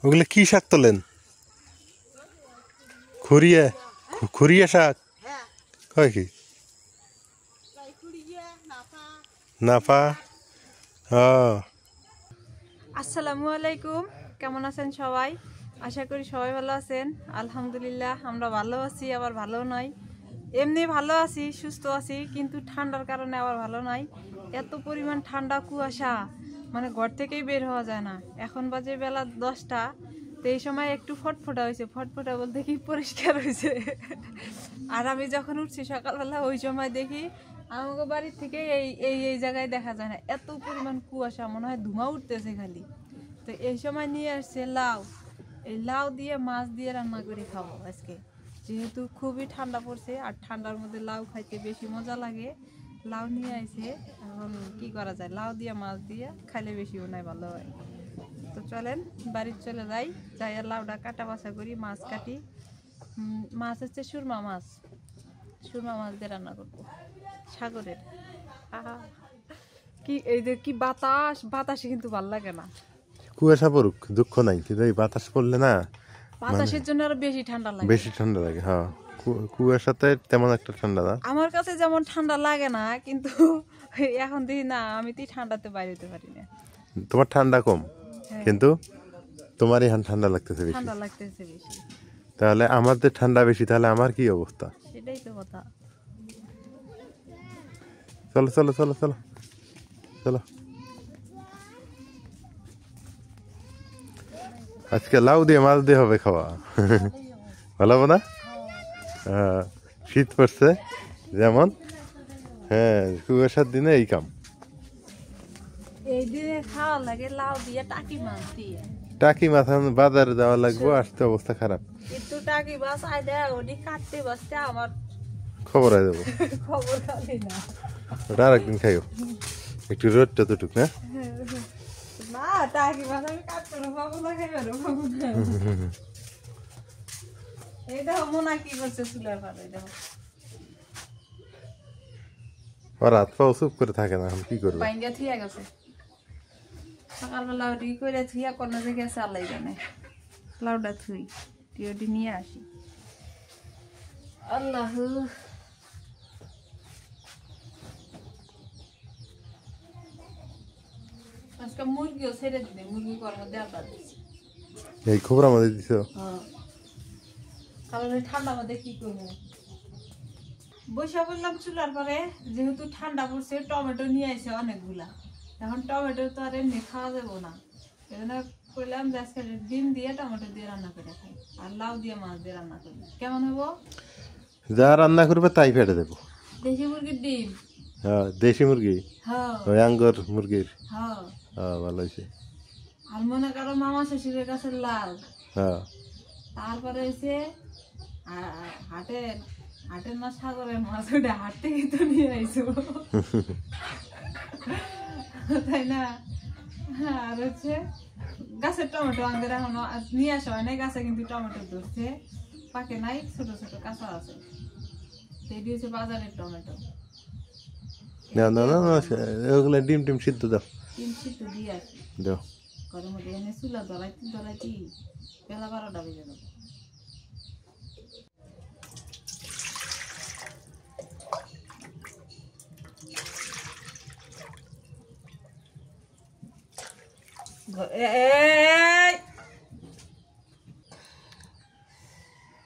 ওগুলো কি শাক তোলেন? খুরিয়া খুরিয়া শাক কয় কি নাপা? আসসালামু আলাইকুম, কেমন আছেন সবাই? আশা করি সবাই ভালো আছেন। আলহামদুলিল্লাহ আমরা ভালো আছি, আবার ভালো নাই। এমনি ভালো আছি, সুস্থ আছি, কিন্তু ঠান্ডার কারণে আবার ভালো নাই। এত পরিমাণ ঠান্ডা, কুয়াশা, মানে ঘর থেকেই বের হওয়া যায় না। এখন বাজে বেলা 10টা, তো এই সময় একটু ফটফটা হয়েছে। ফটফটা বলতে কি পরিষ্কার হয়েছে। আর আমি যখন উঠছি সকালবেলা, ওই সময় দেখি আমাকে বাড়ির থেকে এই এই এই জায়গায় দেখা যায় না, এত পরিমাণ কুয়াশা, মনে হয় ধুমা উঠতেছে খালি। তো এই সময় নিয়ে আসছে লাউ। এই লাউ দিয়ে মাছ দিয়ে রান্না করে খাবো আজকে, যেহেতু খুবই ঠান্ডা পড়ছে, আর ঠান্ডার মধ্যে লাউ খাইতে বেশি মজা লাগে। লাউ নিয়ে আসে, এখন কি করা যায়, লাউ দিয়ে মাছ দিয়ে খাইলে বেশি মনে হয় ভালো হয়। তো চলেন বাড়ির চলে যাই, যাই আর লাউটা কাটা বাছা করি, মাছ কাটি। মাছ হচ্ছে সুরমা মাছ, সুরমা মাছ দিয়ে রান্না করবো সাগরের। কি এই যে কি বাতাস, বাতাসে কিন্তু ভাল লাগে না। কুয়াশা পড়ুক, দুঃখ নাই, কিন্তু এই বাতাস পড়লে না বাতাসের জন্য আরো বেশি ঠান্ডা লাগে, বেশি ঠান্ডা লাগে। হ্যাঁ, কুয়াশাতে তেমন একটা ঠান্ডা না। আমার কাছে যেমন ঠান্ডা লাগে না, কিন্তু এখন দেখি না, আমি তো ঠান্ডাতে বাইরে যেতে পারি না। তোমার ঠান্ডা কম, হ্যাঁ, কিন্তু তোমার এখন ঠান্ডা লাগতেছে বেশি। ঠান্ডা লাগতেছে বেশি। তাহলে আমাদের ঠান্ডা বেশি, তাহলে আমার কি অবস্থা? সেটাই তো কথা। চলো চলো চলো চলো চলো, আজকে লাউ দিয়ে মাছ দিয়ে হবে খাওয়া। ভালো হবে না? হ্যাঁ, শীত পড়ছে যেমন, হ্যাঁ, কুয়াশার দিনে এই কাম। এই দিনে খাওয়া লাগে লাউ দিয়ে টাকি মাছ দিয়ে। টাকি মাছ এখন বাজারে যাওয়া লাগবো, আসতে অবস্থা খারাপ। কিন্তু টাকি মাছ আইলে ওটি কাটতে বাঁচতে আমার খবর আয় দেবো, খবর খালি না। ওটা আর একদিন খাইও, একটু রোদটা তো টুক না। না, টাকি মাছ আমি কাটতে পাবো না, খাইবে পাবো না। এই দেখো মোনা কি করছে চুলার পারে, দেখো ওর হাত পাও চুপ করে থাকে না, এখন কি করবো? বাইঙ্গা থিয়া গেছে সকালবেলা, ওটি করে থিয়া কোনো যে গেছে আল্লাহ জানে। লাউডা থুই ওটি নিয়ে আসি। আল্লাহ, আজকে মুরগিও ছেড়ে দিবে, মুরগি কর্ম দেওয়ার বাদ দিচ্ছে। এই খবর আমাদের দিছ? কারণ ঠান্ডা মধ্যে কি করবো, বৈশা বললাম চুলার পরে, যেহেতু ঠান্ডা পড়ছে, টমেটো নিয়ে আসে অনেকগুলা। এখন টমেটো তো আর এমনি খাওয়া যাবো না, এই জন্য করলাম যে আজকে ডিম দিয়ে টমেটো দিয়ে রান্না করে খাই, আর লাউ দিয়ে মাছ দিয়ে রান্না করি। কেমন হবো? যা রান্না করবে তাই ফেটে দেবো। দেশি মুরগির ডিম। হ্যাঁ, দেশি মুরগি, হ্যাঁ ওই আঙ্গর মুরগির। হ্যাঁ, হ্যাঁ, ভালো হয়েছে। আর মনে করো মামা শ্বশুরের কাছে লাউ, হ্যাঁ, তারপরে হয়েছে হাটের হাটের মাছ, সাগরের মাছ, ওটা হাট থেকে তো নিয়ে আইসো, তাই না? আর হচ্ছে গাছের টমেটো আমাদের এখন নিয়ে আসা হয় নাই, গাছে কিন্তু টমেটো ধরছে, পাকে নাই, ছোট ছোট কাঁচা আছে। এটি হচ্ছে বাজারের টমেটো। না না না না, ওগুলো ডিম টিম সিদ্ধ দাও, ডিম সিদ্ধ দিয়ে আসি দাও। ঘরের মধ্যে, এনে চুলা ধরাইতে ধরাইতে বেলা 12টা বেজে যাবে।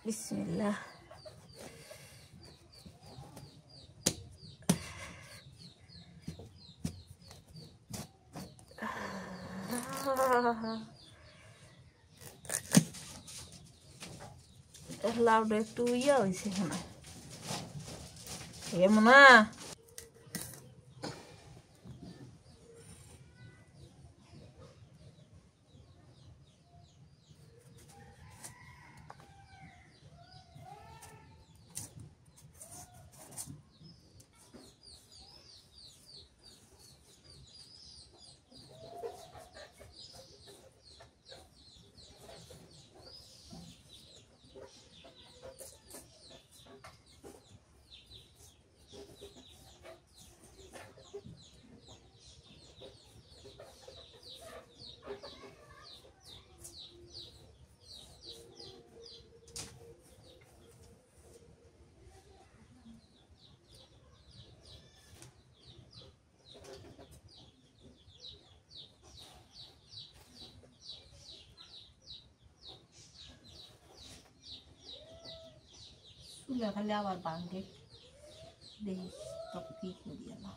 বিসমিল্লাহ। লাউডা একটু ইয়া হয়েছে এখানে, এমন না। চুলা খালি আবার ভাঙে দেখি তো কি করি না।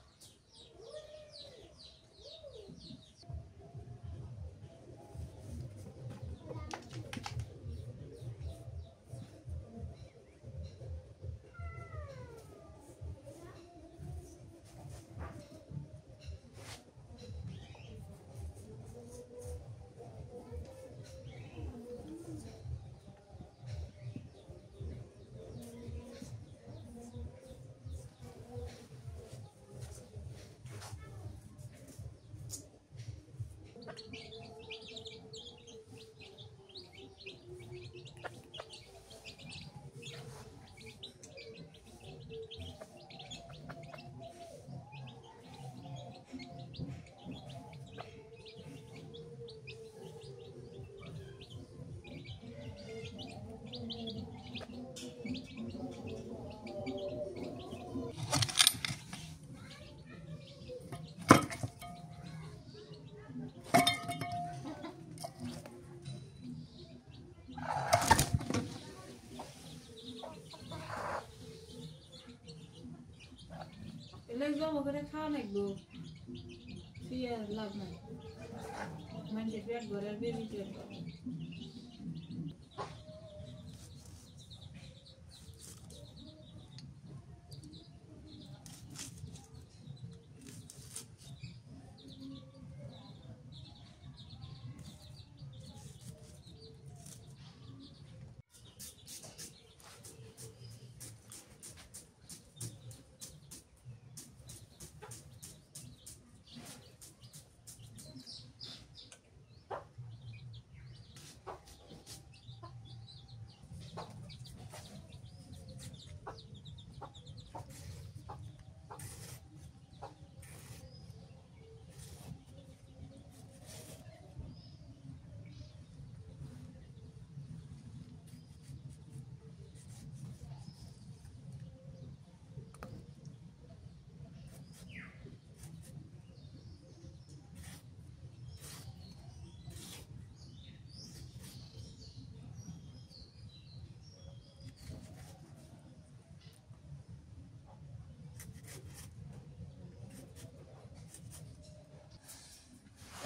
জমা করে খাওয়া লাগবো, লাভ নাই মানুষের পেট ভরে আর বেশি পেট ভরে।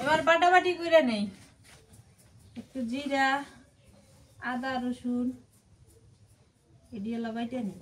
এবার বাটাবাটি করে নেই, একটু জিরা আদা রসুন এডিয়ে লাগাইতে নেই।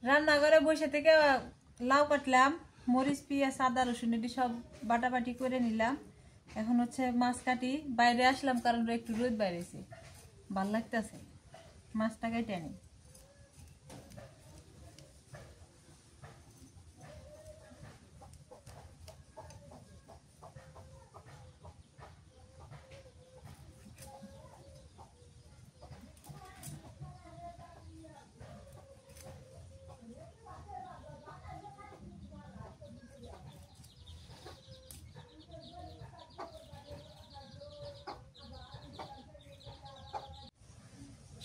রান্নাঘরে বসে থেকে লাউ কাটলাম, মরিচ পেঁয়াজ আদা রসুন এটি সব বাটাবাটি করে নিলাম। এখন হচ্ছে মাছ কাটি, বাইরে আসলাম কারণ একটু রোদ বাইরেছে, ভাল লাগতেছে, মাছটা কেটে আনি।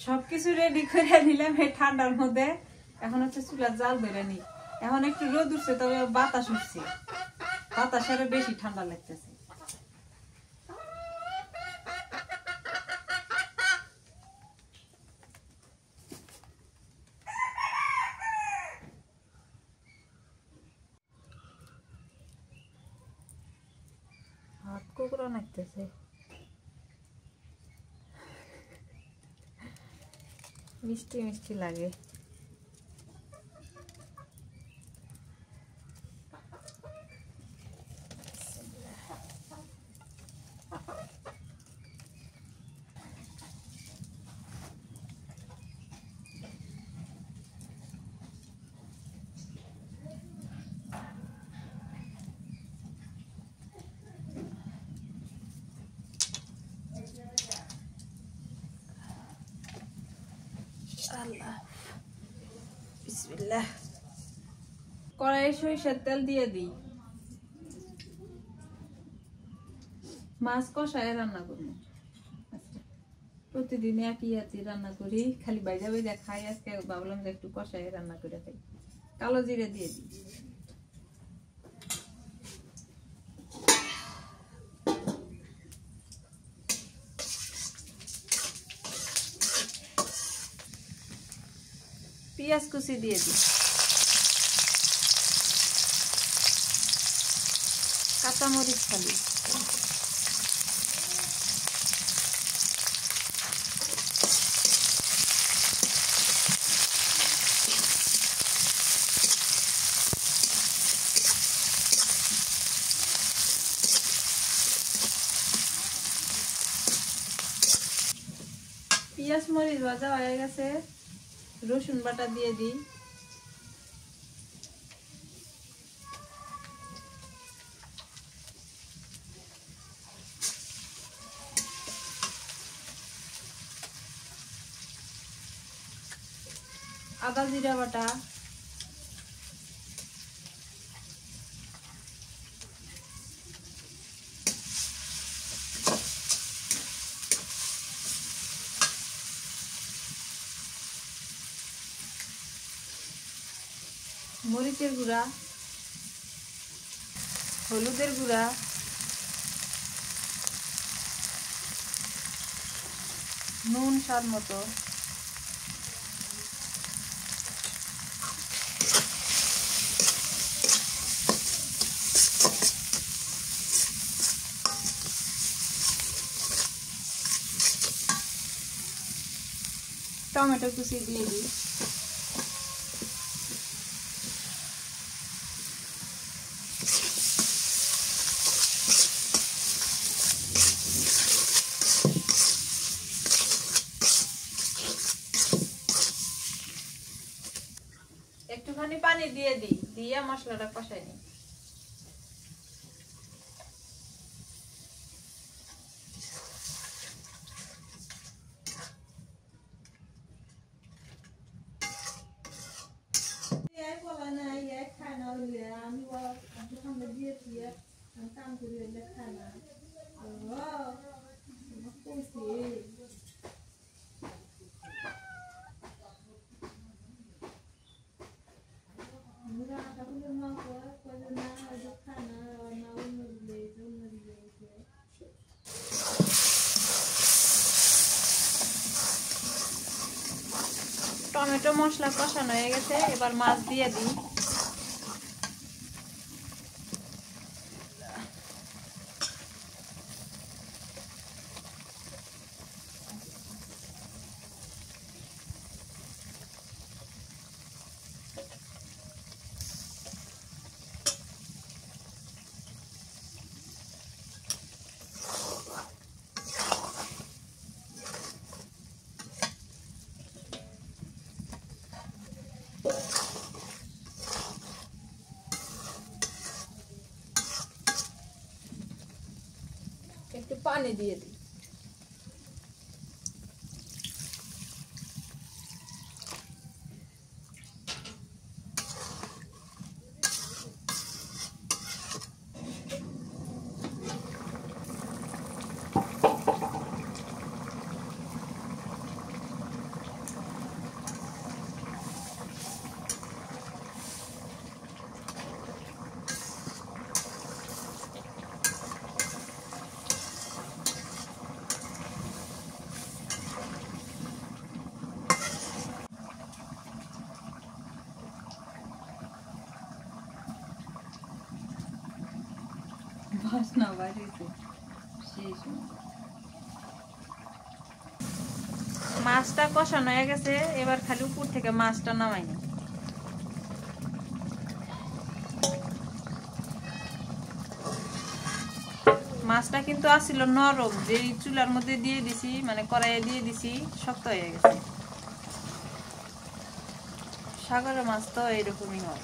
সবকিছু রেডি করে নিলাম এই ঠান্ডার মধ্যে। এখন হচ্ছে চুলার জাল ধরে নি, এখন একটু রোদ উঠছে, তবে বাতাস উঠছে, বাতাসের বেশি ঠান্ডা লাগতেছে। হাত কুকুরা নাচতেছে। মিষ্টি মিষ্টি লাগে। আল্লাহ, বিসমিল্লাহ। কড়াইয়ে সরিষার তেল দিয়ে দিই। মাছ কষায় রান্না করবো। প্রতিদিন একই হাতে রান্না করি, খালি বাইজা বাইজা খাই। আজকে ভাবলাম যে একটু কষায় রান্না করে খাই। কালো জিরে দিয়ে দিই। পেঁয়াজ কুচি দিয়ে দিই। কাঁচামরিচ খালি। পেঁয়াজ মরিচ ভাজা হয়ে গেছে, রসুন বাটা দিয়ে দিই। আদা জিরা বাটা, মরিচের গুঁড়া, হলুদের গুঁড়া, নুন স্বাদ মতো, টমেটো কুচি দিয়ে দিই। একটুখানি পানি দিয়ে দিই, দিয়ে মশলাটা কষাই নিই। টমেটো মশলা কষানো হয়ে গেছে, এবার মাছ দিয়ে দিই। একটু পানি দিয়ে দিই। বাসনা বাড়িতে সেই সময় মাছটা কষানো হয়ে গেছে, এবার খালি উপর থেকে মাছটা নামাই নি। মাছটা কিন্তু আসছিল নরম, যে চুলার মধ্যে দিয়ে দিছি মানে কড়াইয়ে দিয়ে দিছি শক্ত হয়ে গেছে। সাগরের মাছ তো এইরকমই হয়।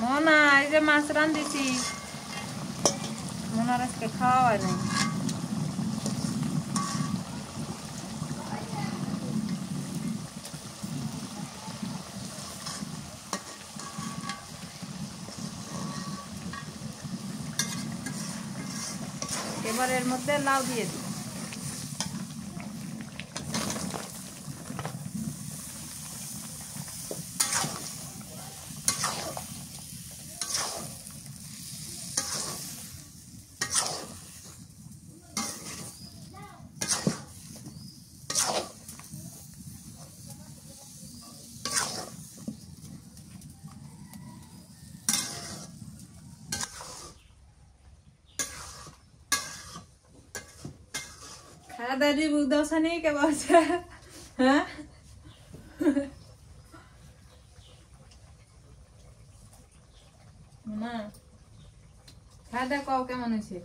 মনা এই যে মাছ রান্ধিছি, মনার আজকে খাওয়া হয় নাই। এবার এর মধ্যে লাউ দিয়ে দিই। খাওয়া দাওয়া রিভিউ দাও সানি, কেমন আছে? হ্যাঁ না খাওয়া দাওয়া কও কেমন হয়েছে?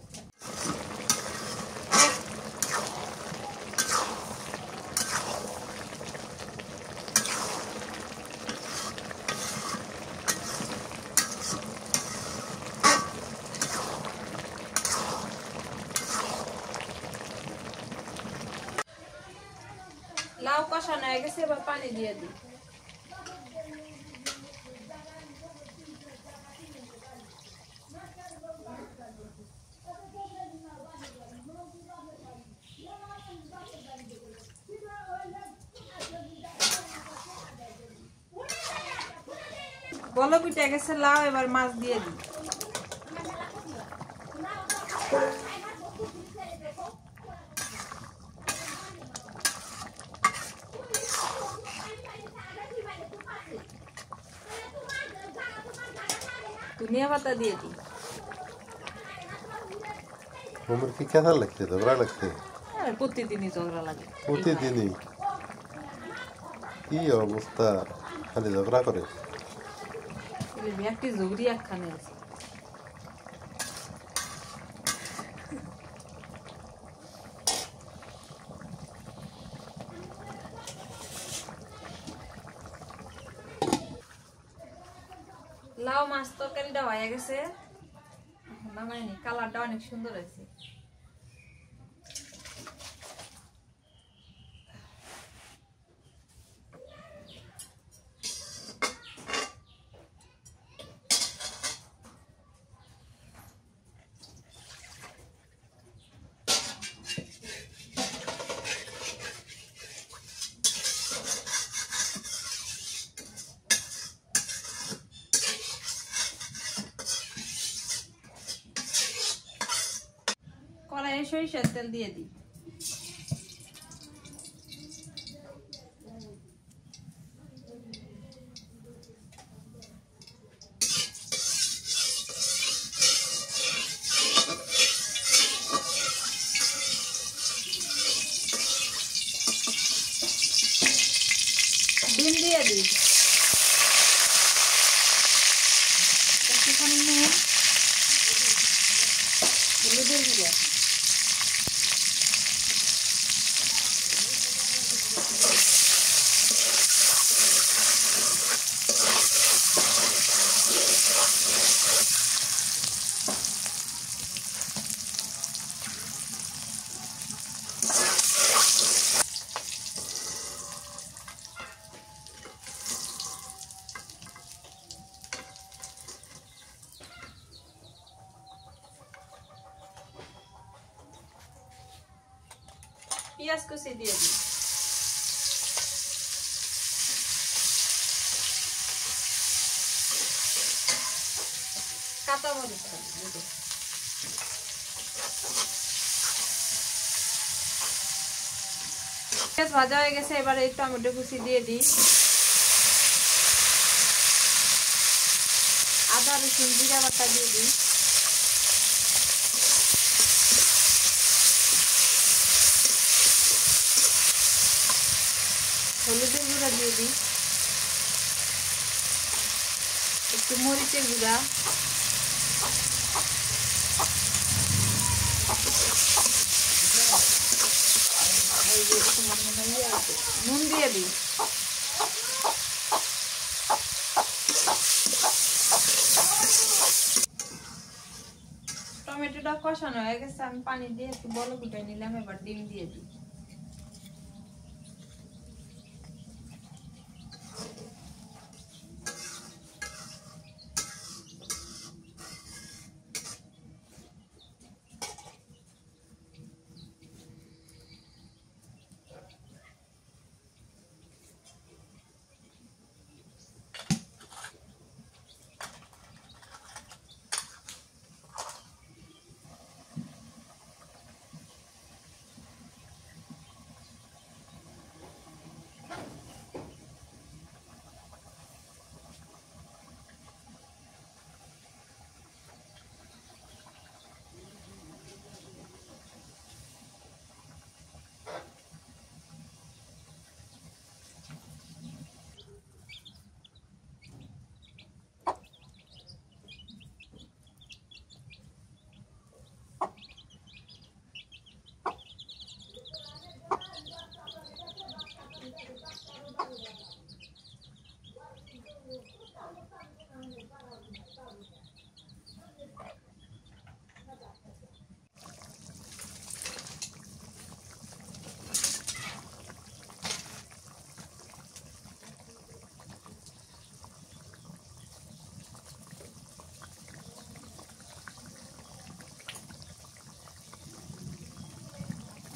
লাউ কষানো হয়ে গেছে, এবার পানি দিয়ে দিই। বলো পিঠে গেছে লাউ, এবার মাছ দিয়ে দিই। ধনিয়া পাতা দিয়ে দিই। তোমার কি কেমন লাগছে? ঝগড়া লাগছে? প্রতিদিনই ঝগড়া লাগে। প্রতিদিনই কি অবস্থা, খালি ঝগড়া করে। একটি জরুরি একখানে আছে। লাউ মাছ তরকারিটা হয়ে গেছে, নামাইনি। কালারটা অনেক সুন্দর হয়েছে। কড়াইয়ে সরিষার তেল দিয়ে দিই। ডিম দিয়ে দিই। একটুখানি নুন, হলুদের গুঁড়া, পেঁয়াজ কুচি দিয়ে দিই। কাঁচা মরিচ দিই। পেঁয়াজ ভাজা হয়ে গেছে, এবার এই টমেটো কুচি দিয়ে দিই। আদা রসুন জিরা বাটা দিয়ে দিই। হলুদের গুঁড়া দিয়ে দিই, একটু মরিচের গুঁড়া, নুন দিয়ে দিই। টমেটোটা কষানো হয়ে গেছে, আমি পানি দিয়ে একটু বলক উঠাই নিলাম। এবার ডিম দিয়ে দিই।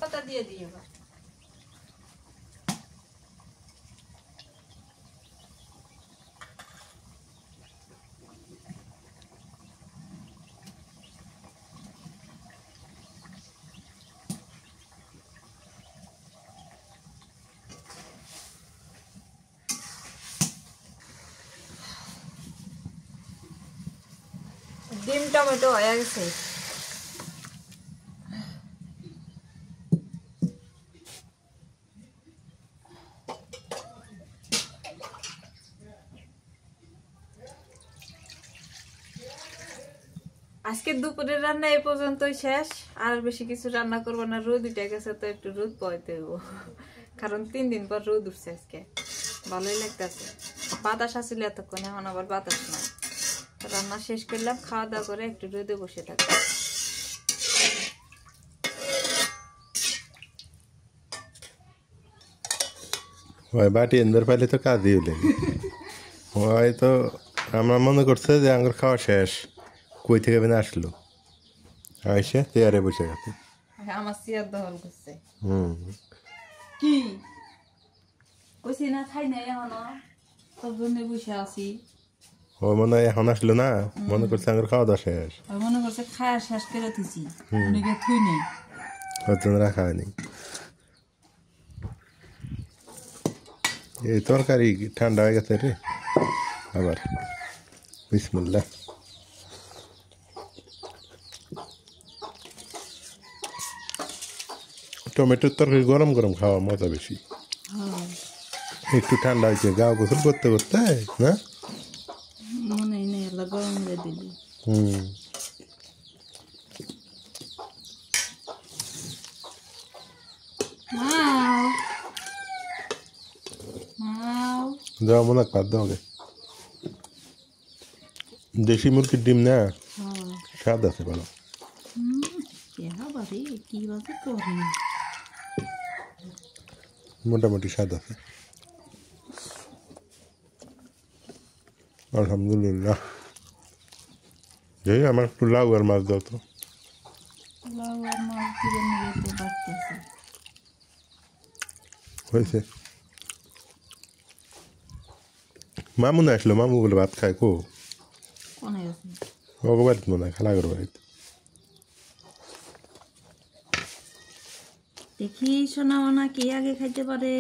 পাতা দিয়ে দিই এবার। ডিম টমেটো হয়ে গেছে। আজকে দুপুরের রান্না এই পর্যন্তই শেষ। আর বেশি কিছু রান্না করবো না, রোদ উঠে গেছে তো একটু রোদ পাইতে হইব, কারণ 3 দিন পর রোদ উঠছে। আজকে ভালোই লাগতেছে। বাতাস আসছিল এতক্ষণ, এখন আবার বাতাস নাই। রান্না শেষ করলাম, খাওয়া দাওয়া করে একটু রোদে বসে থাকলাম। বাটি এনবার পাইলে তো কাজই হলেন। হয়তো আমরা মনে করছে যে আমার খাওয়া শেষ, কই থেকে বেনে আসলো, আইসে চেয়ারে বসে গেছে। আমার চেয়ার দখল করছে। হুম, কি কইছি না, খাই নাই এখনো, তোর জন্য বসে আছি। ও মনে হয় এখন আসলো না, মনে করছে আমার খাওয়া দাওয়া শেষ, মনে করছে খায়া শেষ করে দিছি, থুই নেই, ওর জন্য রাখা হয়নি। এই তরকারি ঠান্ডা হয়ে গেছে রে আবার। বিসমিল্লাহ। টমেটোর তরকারি গরম গরম খাওয়া মজা বেশি। একটু ঠান্ডা হয়েছে, গা গোসল করতে করতে না মনে নেই, গরম করে দিলি। হুম, যাও মনে কাঁদ দাও। দেশি মুরগির ডিম না, স্বাদ আছে ভালো। মোটামুটি স্বাদ আছে, আলহামদুলিল্লাহ। আমার একটু লাউ আর মাছ দাও তো। হয়েছে। মামু না আসলো, মামু বলে ভাত খায় কো ওকে বাড়িতে মনে হয়, খালাগর বাড়িতে। দেখি সোনা মোনা কে আগে খাইতে পারে।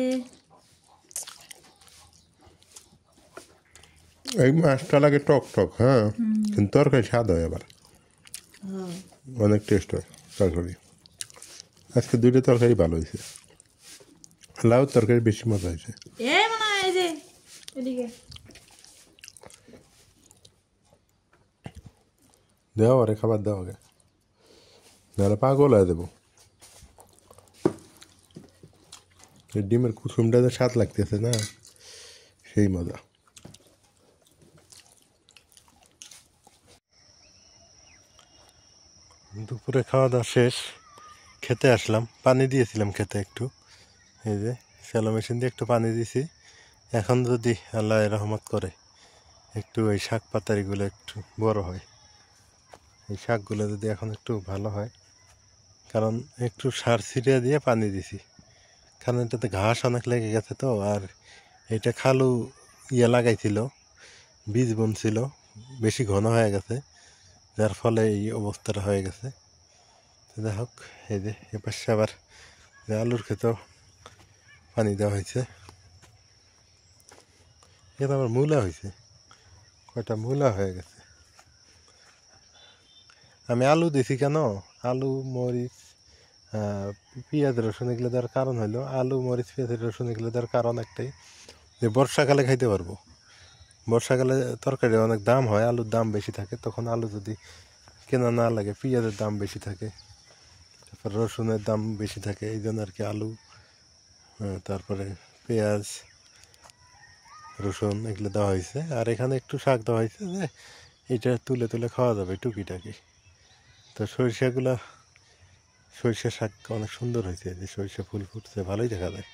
এই মাছটা লাগে টক টক। হ্যাঁ, কিন্তু তরকারি স্বাদ হয় আবার, অনেক টেস্ট হয় তরকারি। আজকে দুইটা তরকারি ভালো হয়েছে, লাউ তরকারি বেশি মজা হয়েছে। দেওয়া আরে খাবার দেওয়া আগে, নাহলে পাগল হয়ে দেবো। ডিমের কুসুমটা যে স্বাদ লাগতেছে না, সেই মজা। দুপুরে খাওয়া দাওয়া শেষ, খেতে আসলাম, পানি দিয়েছিলাম খেতে একটু, এই যে শ্যালো মেশিন দিয়ে একটু পানি দিয়েছি। এখন যদি আল্লাহ রহমত করে একটু ওই শাক পাতারিগুলো একটু বড় হয়, এই শাকগুলো যদি এখন একটু ভালো হয়, কারণ একটু সার ছিটিয়ে দিয়ে পানি দিছি, কারণ এটাতে ঘাস অনেক লেগে গেছে তো। আর এটা খালু লাগাইছিল, বীজ বুনছিল, বেশি ঘন হয়ে গেছে, যার ফলে এই অবস্থাটা হয়ে গেছে। যাই হোক, এই যে এপাশে আবার যে আলুর ক্ষেতেও পানি দেওয়া হয়েছে। এটা আবার মূলা হয়েছে, কয়টা মূলা হয়ে গেছে। আমি আলু দিছি কেন, আলু মরিচ পেঁয়াজ রসুন এগুলো দেওয়ার কারণ হলো, আলু মরিচ পেঁয়াজ রসুন এগুলো দেওয়ার কারণ একটাই, যে বর্ষাকালে খাইতে পারবো। বর্ষাকালে তরকারি অনেক দাম হয়, আলুর দাম বেশি থাকে, তখন আলু যদি কেনা না লাগে, পেঁয়াজের দাম বেশি থাকে, তারপর রসুনের দাম বেশি থাকে, এই জন্য আর কি আলু, তারপরে পেঁয়াজ রসুন এগুলো দেওয়া হয়েছে। আর এখানে একটু শাক দেওয়া হয়েছে, যে এটা তুলে তুলে খাওয়া যাবে টুকিটাকি। তো সরিষাগুলা, সরিষা শাক অনেক সুন্দর হয়েছে, যে সরিষা ফুল ফুটছে, ভালোই দেখা যায়।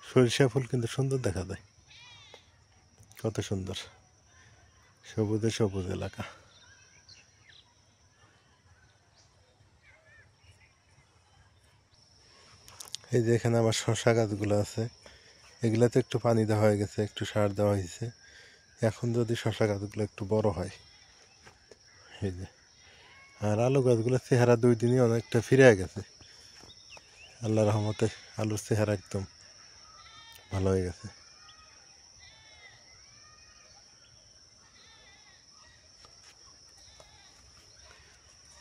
সরিষা ফুল কিন্তু সুন্দর দেখা যায়, কত সুন্দর, সবুজে সবুজ এলাকা। এই যে এখানে আমার শশা গাছগুলো আছে, এগুলাতে একটু পানি দেওয়া হয়ে গেছে, একটু সার দেওয়া হয়েছে। এখন যদি শশা গাছগুলো একটু বড় হয়, এই যে। আর আলু গাছগুলোর চেহারা 2 দিনই অনেকটা ফিরে গেছে, আল্লাহ রহমতে আলুর চেহারা একদম ভালো হয়ে গেছে।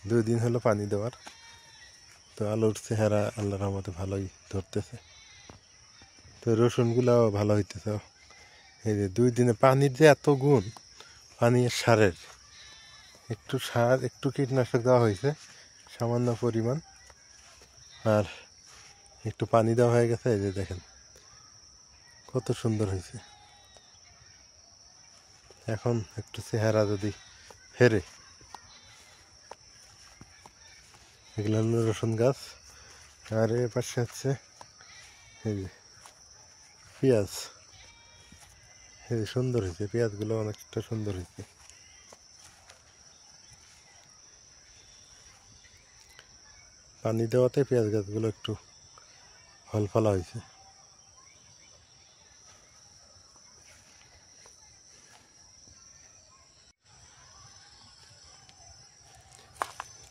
দুই দিন হলো পানি দেওয়ার, তো আলুর চেহারা আল্লাহ রহমতে ভালোই ধরতেছে। তো রসুনগুলাও ভালো হইতেছে। এই যে 2 দিনে পানির যে এত গুণ, পানি সারের, একটু সার একটু কীটনাশক দেওয়া হয়েছে সামান্য পরিমাণ, আর একটু পানি দেওয়া হয়ে গেছে। এই যে দেখেন কত সুন্দর হয়েছে। এখন একটু চেহারা যদি ফেরে, এগুলো হলো রসুন গাছ। আর এর পাশে হচ্ছে এই যে পেঁয়াজ, এই যে সুন্দর হয়েছে, পেঁয়াজগুলো অনেকটা সুন্দর হয়েছে। পানি দেওয়াতে পেঁয়াজ গাছগুলো একটু ফল ফলা হয়েছে।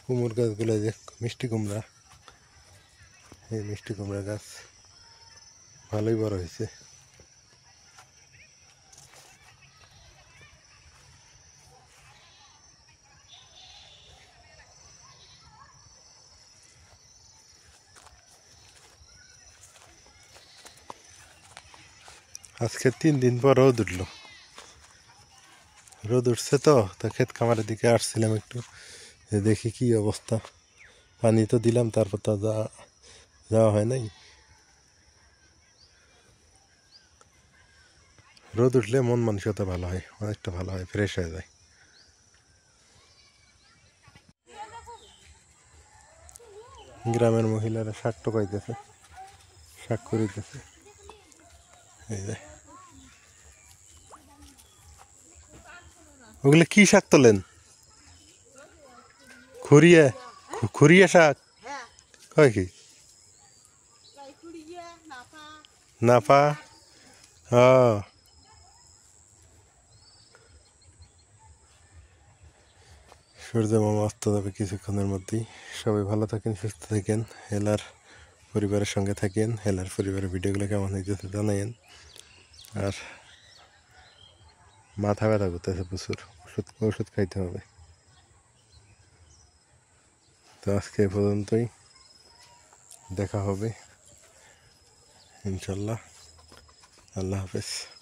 কুমড় গাছগুলো, যে মিষ্টি কুমড়া, এই মিষ্টি কুমড়া গাছ ভালোই বড় হয়েছে। আজকে 3 দিন পর রোদ উঠলো, রোদ উঠছে তো ক্ষেত খামারের দিকে আসছিলাম একটু, যে দেখি কি অবস্থা। পানি তো দিলাম, তারপর তো যাওয়া হয় নাই। রোদ উঠলে মন মানসিকতা ভালো হয়, অনেকটা ভালো হয়, ফ্রেশ হয়ে যায়। গ্রামের মহিলারা শাক টোকাইতেছে, শাক করিতেছে। এই যে ওগুলো কি শাক তোলেন? খুরিয়া, খুরিয়া শাক কয় কি? নাপা, সূর্য মামা অস্ত যাবে কিছুক্ষণের মধ্যেই। সবাই ভালো থাকেন, সুস্থ থাকেন, হেলার পরিবারের সঙ্গে থাকেন। হেলার পরিবারের ভিডিওগুলো কেমন হয়েছে জানাইন। আর মাথা ব্যথা করতেছে প্রচুর, ওষুধ খাইতে হবে। তো আজকে এ পর্যন্তই, দেখা হবে ইনশাল্লাহ। আল্লাহ হাফেজ।